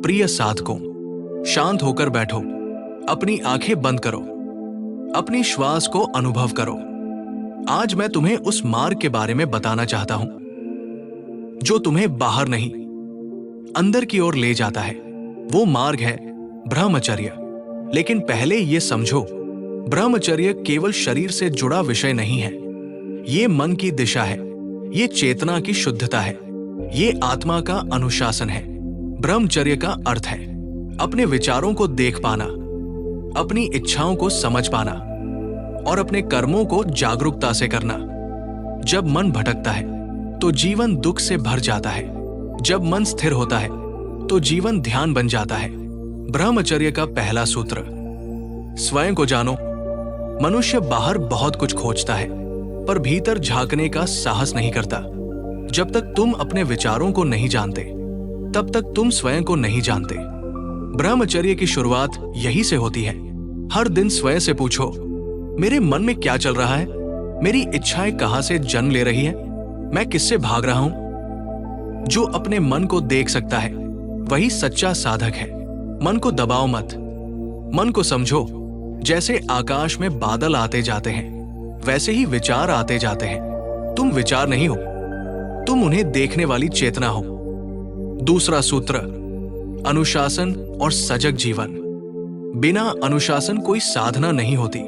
प्रिय साधकों, शांत होकर बैठो, अपनी आंखें बंद करो, अपनी श्वास को अनुभव करो। आज मैं तुम्हें उस मार्ग के बारे में बताना चाहता हूं जो तुम्हें बाहर नहीं, अंदर की ओर ले जाता है। वो मार्ग है ब्रह्मचर्य। लेकिन पहले ये समझो, ब्रह्मचर्य केवल शरीर से जुड़ा विषय नहीं है। ये मन की दिशा है, ये चेतना की शुद्धता है, ये आत्मा का अनुशासन है। ब्रह्मचर्य का अर्थ है अपने विचारों को देख पाना, अपनी इच्छाओं को समझ पाना और अपने कर्मों को जागरूकता से करना। जब मन भटकता है तो जीवन दुख से भर जाता है। जब मन स्थिर होता है तो जीवन ध्यान बन जाता है। ब्रह्मचर्य का पहला सूत्र, स्वयं को जानो। मनुष्य बाहर बहुत कुछ खोजता है पर भीतर झांकने का साहस नहीं करता। जब तक तुम अपने विचारों को नहीं जानते तब तक तुम स्वयं को नहीं जानते। ब्रह्मचर्य की शुरुआत यही से होती है। हर दिन स्वयं से पूछो, मेरे मन में क्या चल रहा है? मेरी इच्छाएं कहां से जन्म ले रही है? मैं किससे भाग रहा हूं? जो अपने मन को देख सकता है वही सच्चा साधक है। मन को दबाओ मत, मन को समझो। जैसे आकाश में बादल आते जाते हैं वैसे ही विचार आते जाते हैं। तुम विचार नहीं हो, तुम उन्हें देखने वाली चेतना हो। दूसरा सूत्र, अनुशासन और सजग जीवन। बिना अनुशासन कोई साधना नहीं होती।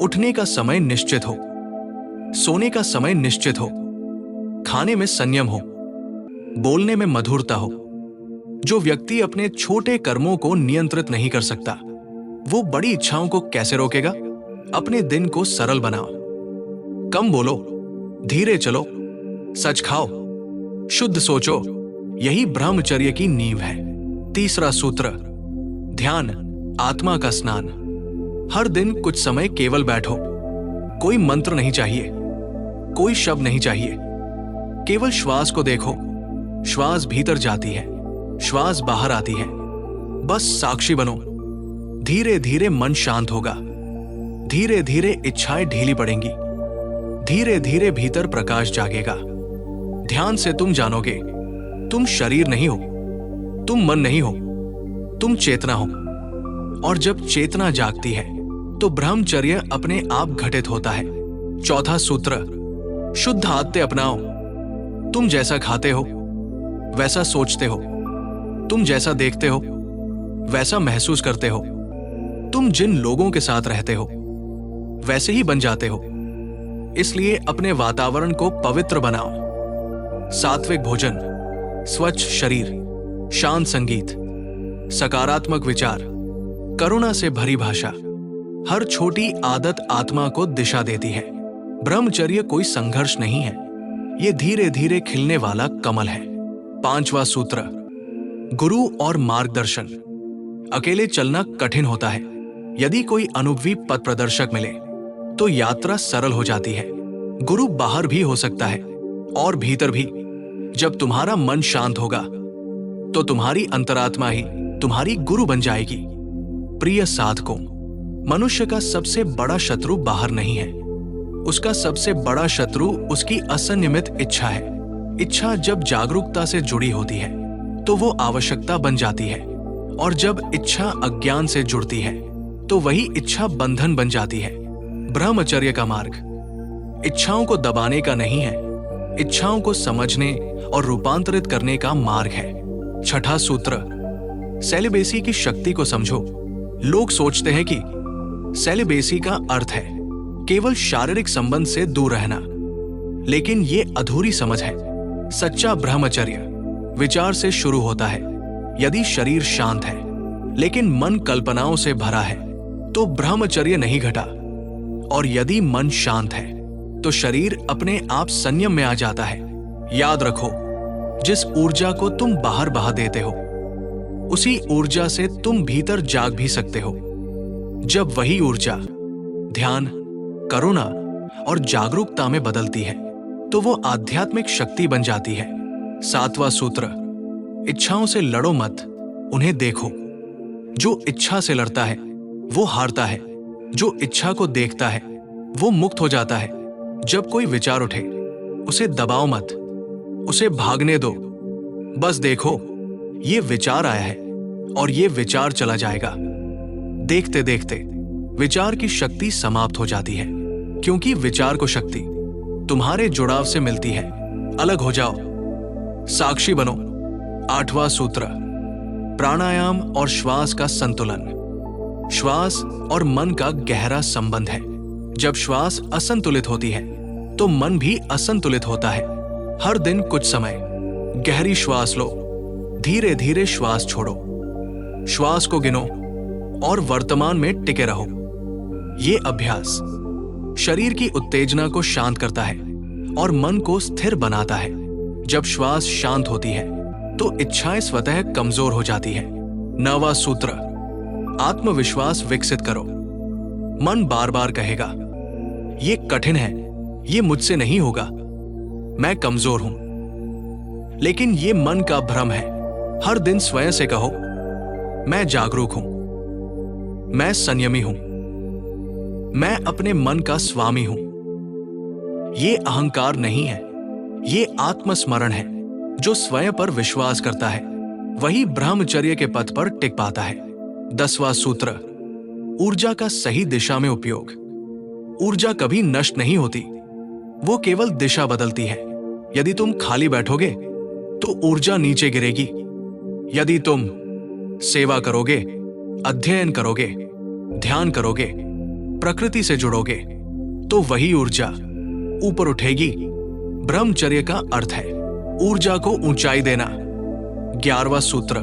उठने का समय निश्चित हो, सोने का समय निश्चित हो, खाने में संयम हो, बोलने में मधुरता हो। जो व्यक्ति अपने छोटे कर्मों को नियंत्रित नहीं कर सकता, वो बड़ी इच्छाओं को कैसे रोकेगा? अपने दिन को सरल बनाओ, कम बोलो, धीरे चलो, सच खाओ, शुद्ध सोचो। यही ब्रह्मचर्य की नींव है। तीसरा सूत्र, ध्यान, आत्मा का स्नान। हर दिन कुछ समय केवल बैठो। कोई मंत्र नहीं चाहिए, कोई शब्द नहीं चाहिए, केवल श्वास को देखो। श्वास भीतर जाती है, श्वास बाहर आती है। बस साक्षी बनो। धीरे धीरे मन शांत होगा, धीरे धीरे इच्छाएं ढीली पड़ेंगी, धीरे धीरे भीतर प्रकाश जागेगा। ध्यान से तुम जानोगे, तुम शरीर नहीं हो, तुम मन नहीं हो, तुम चेतना हो। और जब चेतना जागती है तो ब्रह्मचर्य अपने आप घटित होता है। चौथा सूत्र, शुद्ध आदतें अपनाओ। तुम जैसा खाते हो वैसा सोचते हो, तुम जैसा देखते हो वैसा महसूस करते हो, तुम जिन लोगों के साथ रहते हो वैसे ही बन जाते हो। इसलिए अपने वातावरण को पवित्र बनाओ। सात्विक भोजन, स्वच्छ शरीर, शांत संगीत, सकारात्मक विचार, करुणा से भरी भाषा। हर छोटी आदत आत्मा को दिशा देती है। ब्रह्मचर्य कोई संघर्ष नहीं है, ये धीरे धीरे खिलने वाला कमल है। पांचवा सूत्र, गुरु और मार्गदर्शन। अकेले चलना कठिन होता है। यदि कोई अनुभवी पथ प्रदर्शक मिले तो यात्रा सरल हो जाती है। गुरु बाहर भी हो सकता है और भीतर भी। जब तुम्हारा मन शांत होगा तो तुम्हारी अंतरात्मा ही तुम्हारी गुरु बन जाएगी। प्रिय साधकों, मनुष्य का सबसे बड़ा शत्रु बाहर नहीं है, उसका सबसे बड़ा शत्रु उसकी असंयमित इच्छा है। इच्छा जब जागरूकता से जुड़ी होती है तो वो आवश्यकता बन जाती है, और जब इच्छा अज्ञान से जुड़ती है तो वही इच्छा बंधन बन जाती है। ब्रह्मचर्य का मार्ग इच्छाओं को दबाने का नहीं है, इच्छाओं को समझने और रूपांतरित करने का मार्ग है। छठा सूत्र, सेलिबेसी की शक्ति को समझो। लोग सोचते हैं कि सेलिबेसी का अर्थ है केवल शारीरिक संबंध से दूर रहना, लेकिन ये अधूरी समझ है। सच्चा ब्रह्मचर्य विचार से शुरू होता है। यदि शरीर शांत है लेकिन मन कल्पनाओं से भरा है तो ब्रह्मचर्य नहीं घटा, और यदि मन शांत है तो शरीर अपने आप संयम में आ जाता है। याद रखो, जिस ऊर्जा को तुम बाहर बहा देते हो उसी ऊर्जा से तुम भीतर जाग भी सकते हो। जब वही ऊर्जा ध्यान, करुणा और जागरूकता में बदलती है तो वो आध्यात्मिक शक्ति बन जाती है। सातवां सूत्र, इच्छाओं से लड़ो मत, उन्हें देखो। जो इच्छा से लड़ता है वो हारता है, जो इच्छा को देखता है वो मुक्त हो जाता है। जब कोई विचार उठे उसे दबाओ मत, उसे भागने दो। बस देखो, ये विचार आया है, और ये विचार चला जाएगा। देखते देखते विचार की शक्ति समाप्त हो जाती है, क्योंकि विचार को शक्ति तुम्हारे जुड़ाव से मिलती है। अलग हो जाओ, साक्षी बनो। 8वां सूत्र, प्राणायाम और श्वास का संतुलन। श्वास और मन का गहरा संबंध है। जब श्वास असंतुलित होती है तो मन भी असंतुलित होता है। हर दिन कुछ समय गहरी श्वास लो, धीरे धीरे श्वास छोड़ो। श्वास को गिनो और वर्तमान में टिके रहो। ये अभ्यास शरीर की उत्तेजना को शांत करता है और मन को स्थिर बनाता है। जब श्वास शांत होती है तो इच्छाएं स्वतः कमजोर हो जाती है। 9वां सूत्र, आत्मविश्वास विकसित करो। मन बार बार कहेगा, ये कठिन है, ये मुझसे नहीं होगा, मैं कमजोर हूं। लेकिन ये मन का भ्रम है। हर दिन स्वयं से कहो, मैं जागरूक हूं, मैं संयमी हूं, मैं अपने मन का स्वामी हूं। ये अहंकार नहीं है, ये आत्मस्मरण है। जो स्वयं पर विश्वास करता है वही ब्रह्मचर्य के पथ पर टिक पाता है। 10वां सूत्र, ऊर्जा का सही दिशा में उपयोग। ऊर्जा कभी नष्ट नहीं होती, वो केवल दिशा बदलती है। यदि तुम खाली बैठोगे तो ऊर्जा नीचे गिरेगी। यदि तुम सेवा करोगे, अध्ययन करोगे, ध्यान करोगे, प्रकृति से जुड़ोगे, तो वही ऊर्जा ऊपर उठेगी। ब्रह्मचर्य का अर्थ है ऊर्जा को ऊंचाई देना। 11वां सूत्र,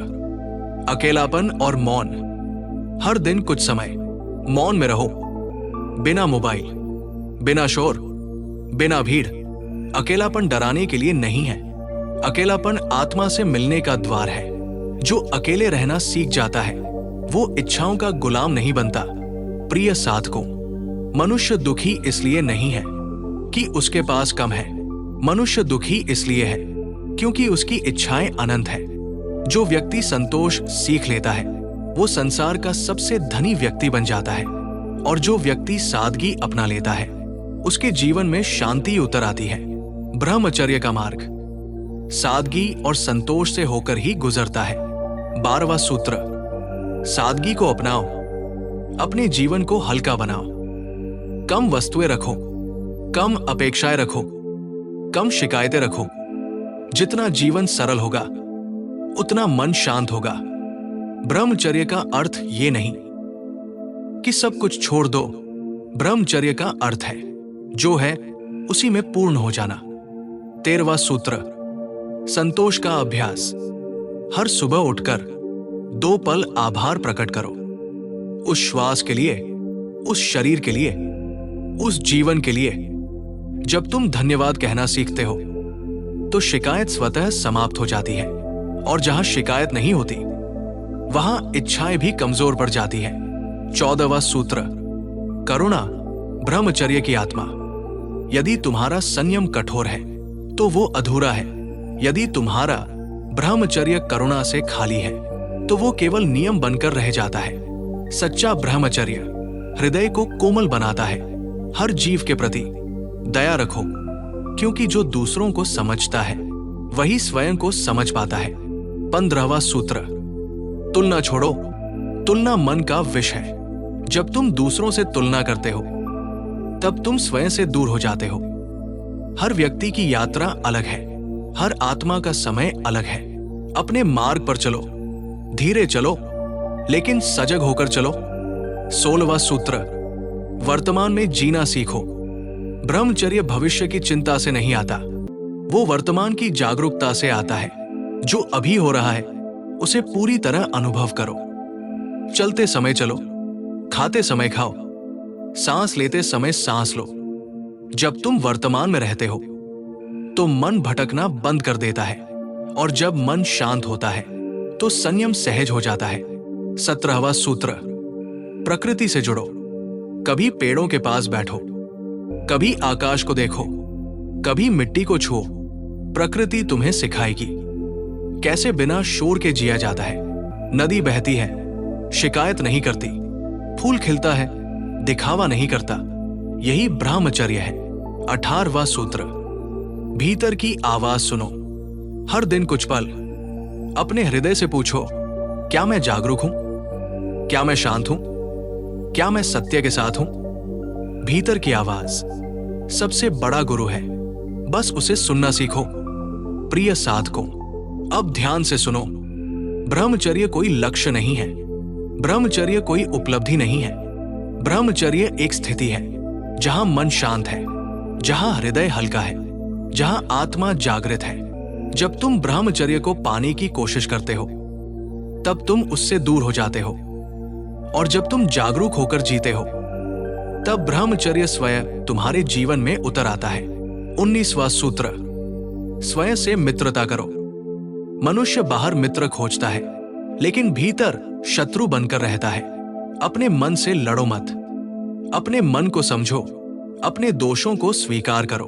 अकेलापन और मौन। हर दिन कुछ समय मौन में रहो, बिना मोबाइल, बिना शोर, बिना भीड़। अकेलापन डराने के लिए नहीं है, अकेलापन आत्मा से मिलने का द्वार है। जो अकेले रहना सीख जाता है वो इच्छाओं का गुलाम नहीं बनता। प्रिय साधकों, मनुष्य दुखी इसलिए नहीं है कि उसके पास कम है, मनुष्य दुखी इसलिए है क्योंकि उसकी इच्छाएं अनंत है। जो व्यक्ति संतोष सीख लेता है वो संसार का सबसे धनी व्यक्ति बन जाता है, और जो व्यक्ति सादगी अपना लेता है उसके जीवन में शांति उतर आती है। ब्रह्मचर्य का मार्ग सादगी और संतोष से होकर ही गुजरता है। 12वां सूत्र, सादगी को अपनाओ, अपने जीवन को हल्का बनाओ। कम वस्तुएं रखो, कम अपेक्षाएं रखो, कम शिकायतें रखो। जितना जीवन सरल होगा उतना मन शांत होगा। ब्रह्मचर्य का अर्थ ये नहीं कि सब कुछ छोड़ दो। ब्रह्मचर्य का अर्थ है जो है उसी में पूर्ण हो जाना। 13वां सूत्र, संतोष का अभ्यास। हर सुबह उठकर 2 पल आभार प्रकट करो, उस श्वास के लिए, उस शरीर के लिए, उस जीवन के लिए। जब तुम धन्यवाद कहना सीखते हो तो शिकायत स्वतः समाप्त हो जाती है, और जहां शिकायत नहीं होती वहां इच्छाएं भी कमजोर पड़ जाती है। 14वां सूत्र, करुणा ब्रह्मचर्य की आत्मा। यदि तुम्हारा संयम कठोर है तो वो अधूरा है। यदि तुम्हारा ब्रह्मचर्य करुणा से खाली है तो वो केवल नियम बनकर रह जाता है। सच्चा ब्रह्मचर्य हृदय को कोमल बनाता है। हर जीव के प्रति दया रखो, क्योंकि जो दूसरों को समझता है वही स्वयं को समझ पाता है। 15वां सूत्र, तुलना छोड़ो। तुलना मन का विष है। जब तुम दूसरों से तुलना करते हो तब तुम स्वयं से दूर हो जाते हो। हर व्यक्ति की यात्रा अलग है, हर आत्मा का समय अलग है। अपने मार्ग पर चलो, धीरे चलो लेकिन सजग होकर चलो। 16वां सूत्र, वर्तमान में जीना सीखो। ब्रह्मचर्य भविष्य की चिंता से नहीं आता, वो वर्तमान की जागरूकता से आता है। जो अभी हो रहा है उसे पूरी तरह अनुभव करो। चलते समय चलो, खाते समय खाओ, सांस लेते समय सांस लो। जब तुम वर्तमान में रहते हो तो मन भटकना बंद कर देता है, और जब मन शांत होता है तो संयम सहज हो जाता है। 17वां सूत्र, प्रकृति से जुड़ो। कभी पेड़ों के पास बैठो, कभी आकाश को देखो, कभी मिट्टी को छुओ। प्रकृति तुम्हें सिखाएगी कैसे बिना शोर के जिया जाता है। नदी बहती है, शिकायत नहीं करती। फूल खिलता है, दिखावा नहीं करता। यही ब्रह्मचर्य है। 18वां सूत्र, भीतर की आवाज सुनो। हर दिन कुछ पल अपने हृदय से पूछो, क्या मैं जागरूक हूं? क्या मैं शांत हूं? क्या मैं सत्य के साथ हूं? भीतर की आवाज सबसे बड़ा गुरु है, बस उसे सुनना सीखो। प्रिय साधकों, अब ध्यान से सुनो। ब्रह्मचर्य कोई लक्ष्य नहीं है, ब्रह्मचर्य कोई उपलब्धि नहीं है। ब्रह्मचर्य एक स्थिति है जहां मन शांत है, जहां हृदय हल्का है, जहां आत्मा जागृत है। जब तुम ब्रह्मचर्य को पाने की कोशिश करते हो, तब तुम उससे दूर हो जाते हो, और जब तुम जागरूक होकर जीते हो, तब ब्रह्मचर्य स्वयं तुम्हारे जीवन में उतर आता है। 19वां सूत्र, स्वयं से मित्रता करो। मनुष्य बाहर मित्र खोजता है, लेकिन भीतर शत्रु बनकर रहता है। अपने मन से लड़ो मत, अपने मन को समझो, अपने दोषों को स्वीकार करो,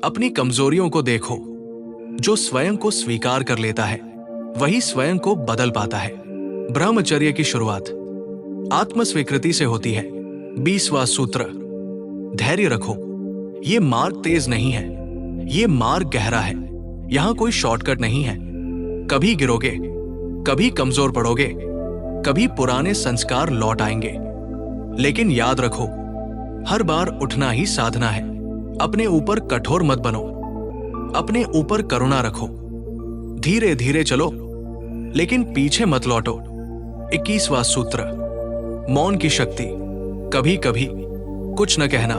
अपनी कमजोरियों को देखो। जो स्वयं को स्वीकार कर लेता है, वही स्वयं को बदल पाता है। ब्रह्मचर्य की शुरुआत आत्म स्वीकृति से होती है। 20वां सूत्र, धैर्य रखो। ये मार्ग तेज नहीं है, ये मार्ग गहरा है। यहां कोई शॉर्टकट नहीं है। कभी गिरोगे, कभी कमजोर पड़ोगे, कभी पुराने संस्कार लौट आएंगे, लेकिन याद रखो, हर बार उठना ही साधना है। अपने ऊपर कठोर मत बनो, अपने ऊपर करुणा रखो। धीरे धीरे चलो, लेकिन पीछे मत लौटो। 21वां सूत्र, मौन की शक्ति। कभी कभी कुछ न कहना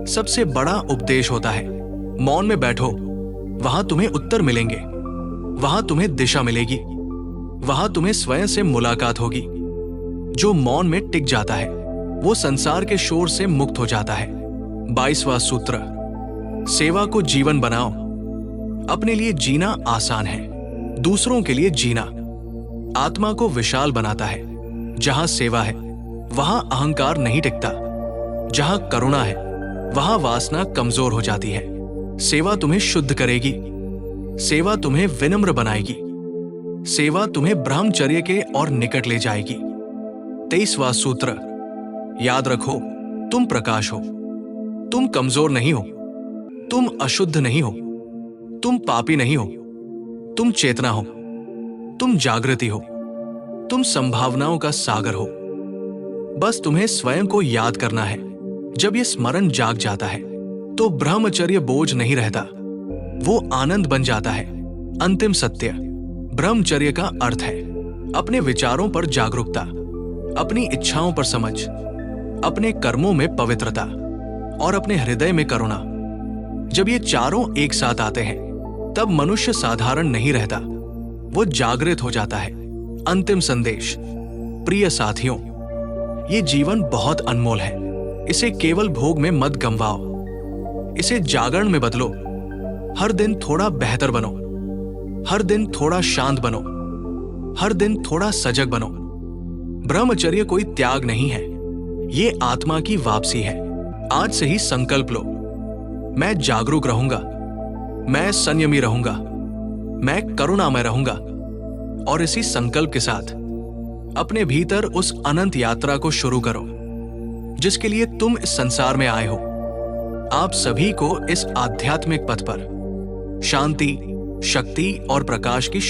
सबसे बड़ा उपदेश होता है। मौन में बैठो, वहां तुम्हें उत्तर मिलेंगे, वहां तुम्हें दिशा मिलेगी, वहां तुम्हें स्वयं से मुलाकात होगी। जो मौन में टिक जाता है, वो संसार के शोर से मुक्त हो जाता है। 22वां सूत्र, सेवा को जीवन बनाओ। अपने लिए जीना आसान है, दूसरों के लिए जीना आत्मा को विशाल बनाता है। जहां सेवा है, वहां अहंकार नहीं टिकता। जहां करुणा है, वहां वासना कमजोर हो जाती है। सेवा तुम्हें शुद्ध करेगी, सेवा तुम्हें विनम्र बनाएगी, सेवा तुम्हें ब्रह्मचर्य के और निकट ले जाएगी। 23वां सूत्र, याद रखो, तुम प्रकाश हो, तुम कमजोर नहीं हो, तुम अशुद्ध नहीं हो, तुम पापी नहीं हो, तुम चेतना हो, तुम जागृति हो, तुम संभावनाओं का सागर हो। बस तुम्हें स्वयं को याद करना है। जब यह स्मरण जाग जाता है, तो ब्रह्मचर्य बोझ नहीं रहता, वो आनंद बन जाता है। अंतिम सत्य, ब्रह्मचर्य का अर्थ है अपने विचारों पर जागरूकता, अपनी इच्छाओं पर समझ, अपने कर्मों में पवित्रता और अपने हृदय में करुणा। जब ये चारों एक साथ आते हैं, तब मनुष्य साधारण नहीं रहता, वो जागृत हो जाता है। अंतिम संदेश, प्रिय साथियों, ये जीवन बहुत अनमोल है। इसे केवल भोग में मत गंवाओ, इसे जागरण में बदलो। हर दिन थोड़ा बेहतर बनो, हर दिन थोड़ा शांत बनो, हर दिन थोड़ा सजग बनो। ब्रह्मचर्य कोई त्याग नहीं है, ये आत्मा की वापसी है। आज से ही संकल्प लो, मैं जागरूक रहूंगा, मैं संयमी रहूंगा, मैं करुणामय रहूंगा। और इसी संकल्प के साथ अपने भीतर उस अनंत यात्रा को शुरू करो जिसके लिए तुम इस संसार में आए हो। आप सभी को इस आध्यात्मिक पथ पर शांति, शक्ति और प्रकाश की